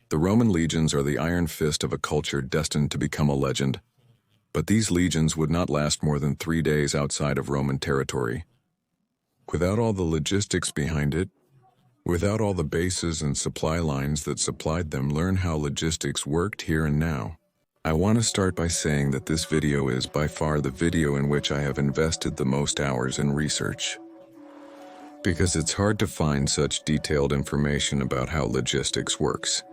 The Roman legions are the iron fist of a culture destined to become a legend. But these legions would not last more than 3 days outside of Roman territory. Without all the logistics behind it, without all the bases and supply lines that supplied them, learn how logistics worked here and now. I want to start by saying that this video is by far the video in which I have invested the most hours in research. Because it's hard to find such detailed information about how logistics works.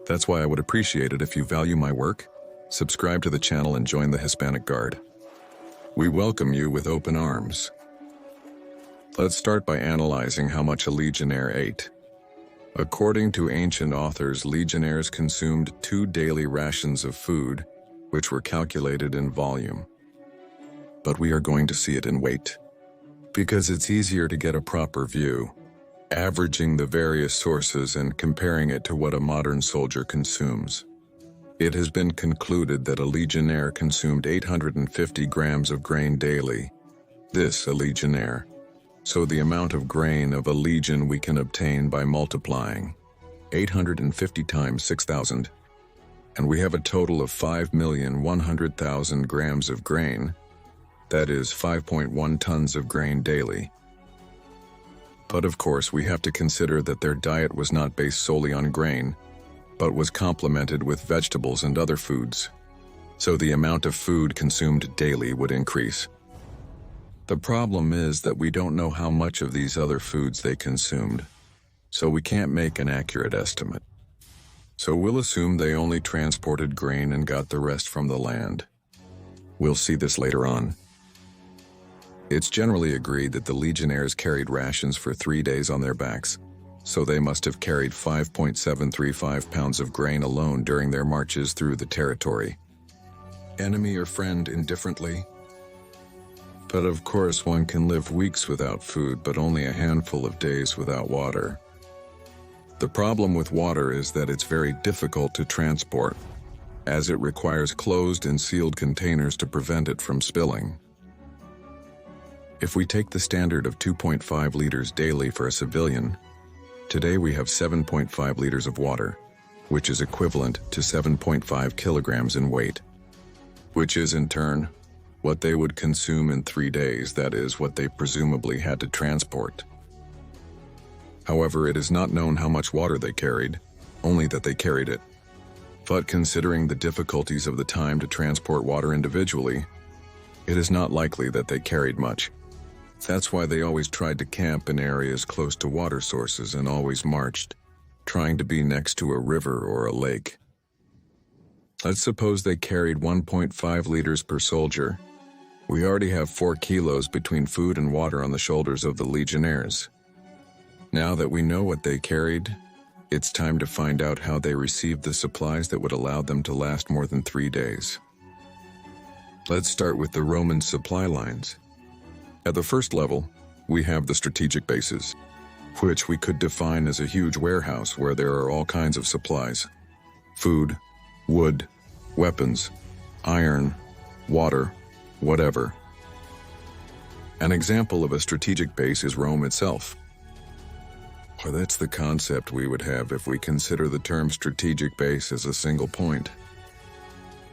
That's why I would appreciate it if you value my work, subscribe to the channel and join the Hispanic Guard. We welcome you with open arms. Let's start by analyzing how much a Legionnaire ate. According to ancient authors, Legionnaires consumed 2 daily rations of food, which were calculated in volume. But we are going to see it in weight, because it's easier to get a proper view, averaging the various sources and comparing it to what a modern soldier consumes. It has been concluded that a Legionnaire consumed 850 grams of grain daily. This, a Legionnaire. So the amount of grain of a legion we can obtain by multiplying 850 times 6,000, and we have a total of 5,100,000 grams of grain. That is 5.1 tons of grain daily. But of course, we have to consider that their diet was not based solely on grain, but was complemented with vegetables and other foods. So the amount of food consumed daily would increase. The problem is that we don't know how much of these other foods they consumed, so we can't make an accurate estimate. So we'll assume they only transported grain and got the rest from the land. We'll see this later on. It's generally agreed that the Legionnaires carried rations for 3 days on their backs, so they must have carried 5.735 pounds of grain alone during their marches through the territory. Enemy or friend indifferently? But of course one can live weeks without food, but only a handful of days without water. The problem with water is that it's very difficult to transport, as it requires closed and sealed containers to prevent it from spilling. If we take the standard of 2.5 liters daily for a civilian, today we have 7.5 liters of water, which is equivalent to 7.5 kilograms in weight, which is in turn what they would consume in 3 days, that is, what they presumably had to transport. However, it is not known how much water they carried, only that they carried it. But considering the difficulties of the time to transport water individually, it is not likely that they carried much. That's why they always tried to camp in areas close to water sources and always marched, trying to be next to a river or a lake. Let's suppose they carried 1.5 liters per soldier. We already have 4 kilos between food and water on the shoulders of the Legionnaires. Now that we know what they carried, it's time to find out how they received the supplies that would allow them to last more than 3 days. Let's start with the Roman supply lines. At the first level, we have the strategic bases, which we could define as a huge warehouse where there are all kinds of supplies: food, wood, weapons, iron, water, whatever. An example of a strategic base is Rome itself. Or that's the concept we would have if we consider the term strategic base as a single point.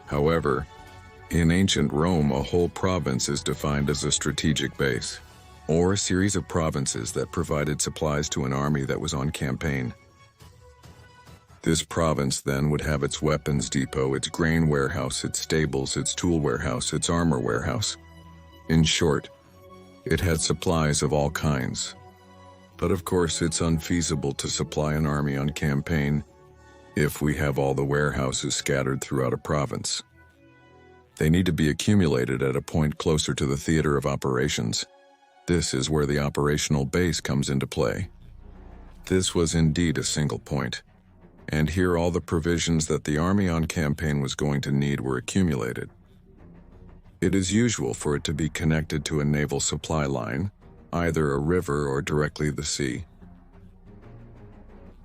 However, in ancient Rome, a whole province is defined as a strategic base, or a series of provinces that provided supplies to an army that was on campaign. This province then would have its weapons depot, its grain warehouse, its stables, its tool warehouse, its armor warehouse. In short, it had supplies of all kinds. But of course, it's unfeasible to supply an army on campaign if we have all the warehouses scattered throughout a province. They need to be accumulated at a point closer to the theater of operations. This is where the operational base comes into play. This was indeed a single point. And here all the provisions that the army on campaign was going to need were accumulated. It is usual for it to be connected to a naval supply line, either a river or directly the sea.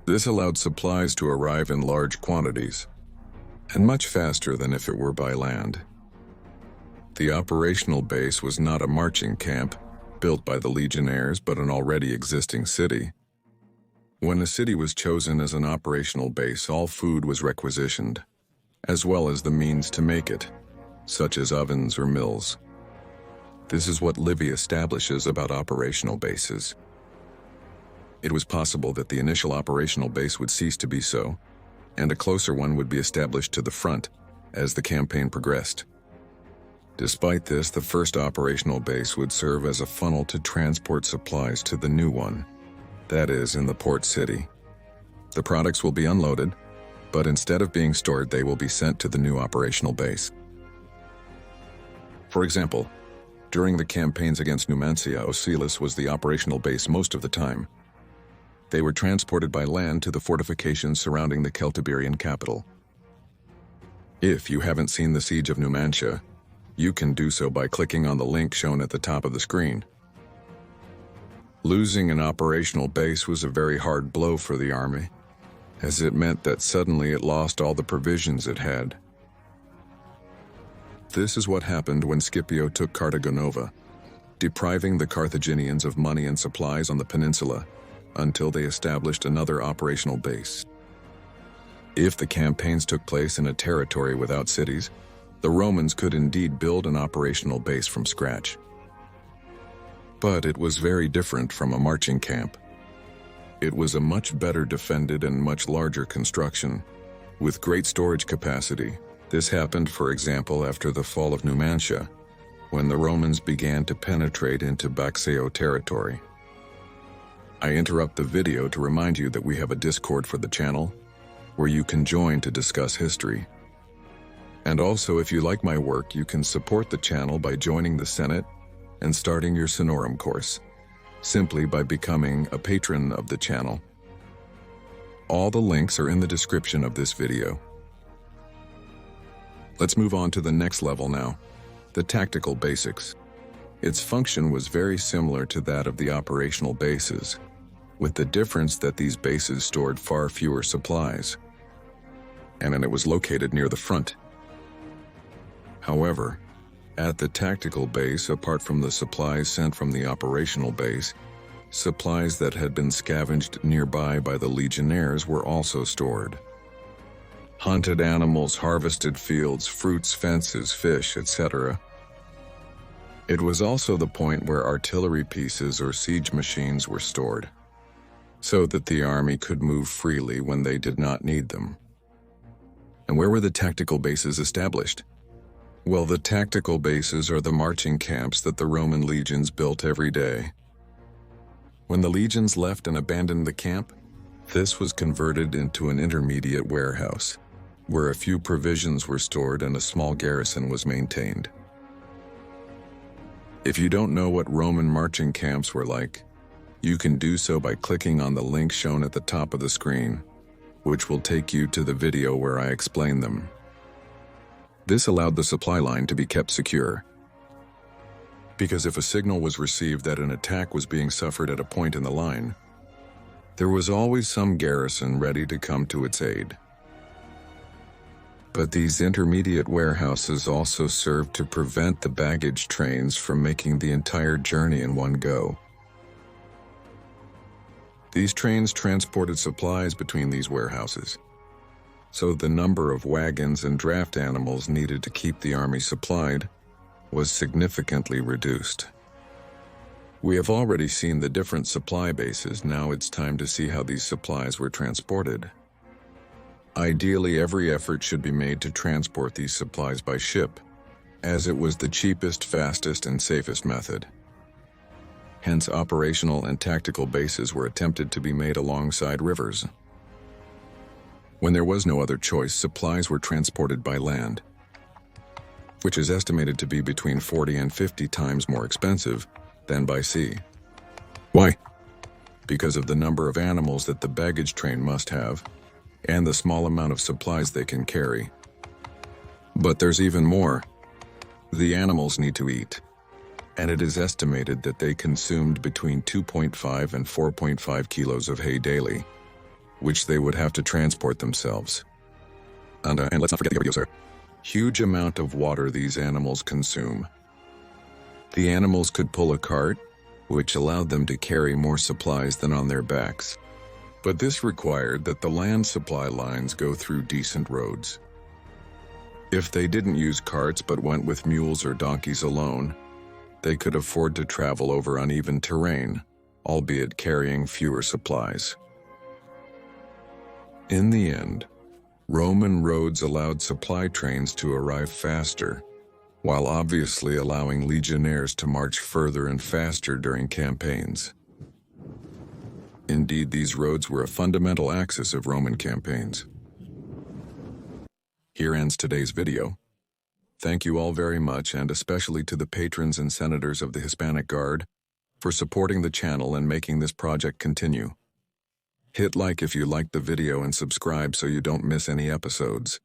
This allowed supplies to arrive in large quantities, and much faster than if it were by land. The operational base was not a marching camp built by the Legionnaires, but an already existing city. When a city was chosen as an operational base, all food was requisitioned, as well as the means to make it, such as ovens or mills. This is what Livy establishes about operational bases. It was possible that the initial operational base would cease to be so, and a closer one would be established to the front as the campaign progressed. Despite this, the first operational base would serve as a funnel to transport supplies to the new one, that is, in the port city. The products will be unloaded, but instead of being stored, they will be sent to the new operational base. For example, during the campaigns against Numancia, Osilis was the operational base most of the time. They were transported by land to the fortifications surrounding the Cjbearian capital. If you haven't seen the Siege of Numancia, you can do so by clicking on the link shown at the top of the screen. Losing an operational base was a very hard blow for the army, as it meant that suddenly it lost all the provisions it had. This is what happened when Scipio took Carthago Nova, depriving the Carthaginians of money and supplies on the peninsula until they established another operational base. If the campaigns took place in a territory without cities, the Romans could indeed build an operational base from scratch. But it was very different from a marching camp. It was a much better defended and much larger construction, with great storage capacity. This happened, for example, after the fall of Numancia, when the Romans began to penetrate into Baxeo territory. I interrupt the video to remind you that we have a Discord for the channel, where you can join to discuss history. And also, if you like my work, you can support the channel by joining the Senate and starting your Sonorum course, simply by becoming a patron of the channel. All the links are in the description of this video. Let's move on to the next level now, the tactical basics. Its function was very similar to that of the operational bases, with the difference that these bases stored far fewer supplies, and it was located near the front. However, at the tactical base, apart from the supplies sent from the operational base, supplies that had been scavenged nearby by the Legionnaires were also stored. Hunted animals, harvested fields, fruits, fences, fish, etc. It was also the point where artillery pieces or siege machines were stored, so that the army could move freely when they did not need them. And where were the tactical bases established? Well, the tactical bases are the marching camps that the Roman legions built every day. When the legions left and abandoned the camp, this was converted into an intermediate warehouse, where a few provisions were stored and a small garrison was maintained. If you don't know what Roman marching camps were like, you can do so by clicking on the link shown at the top of the screen, which will take you to the video where I explain them. This allowed the supply line to be kept secure, because if a signal was received that an attack was being suffered at a point in the line, there was always some garrison ready to come to its aid. But these intermediate warehouses also served to prevent the baggage trains from making the entire journey in one go. These trains transported supplies between these warehouses, so the number of wagons and draft animals needed to keep the army supplied was significantly reduced. We have already seen the different supply bases. Now it's time to see how these supplies were transported. Ideally, every effort should be made to transport these supplies by ship, as it was the cheapest, fastest, and safest method. Hence, operational and tactical bases were attempted to be made alongside rivers. When there was no other choice, supplies were transported by land, which is estimated to be between 40 and 50 times more expensive than by sea. Why? Because of the number of animals that the baggage train must have, and the small amount of supplies they can carry. But there's even more. The animals need to eat, and it is estimated that they consumed between 2.5 and 4.5 kilos of hay daily, which they would have to transport themselves. And let's not forget the sir. Huge amount of water these animals consume. The animals could pull a cart, which allowed them to carry more supplies than on their backs. But this required that the land supply lines go through decent roads. If they didn't use carts but went with mules or donkeys alone, they could afford to travel over uneven terrain, albeit carrying fewer supplies. In the end, Roman roads allowed supply trains to arrive faster, while obviously allowing legionnaires to march further and faster during campaigns. Indeed, these roads were a fundamental axis of Roman campaigns. Here ends today's video. Thank you all very much, and especially to the patrons and senators of the Hispanic Guard for supporting the channel and making this project continue. Hit like if you liked the video and subscribe so you don't miss any episodes.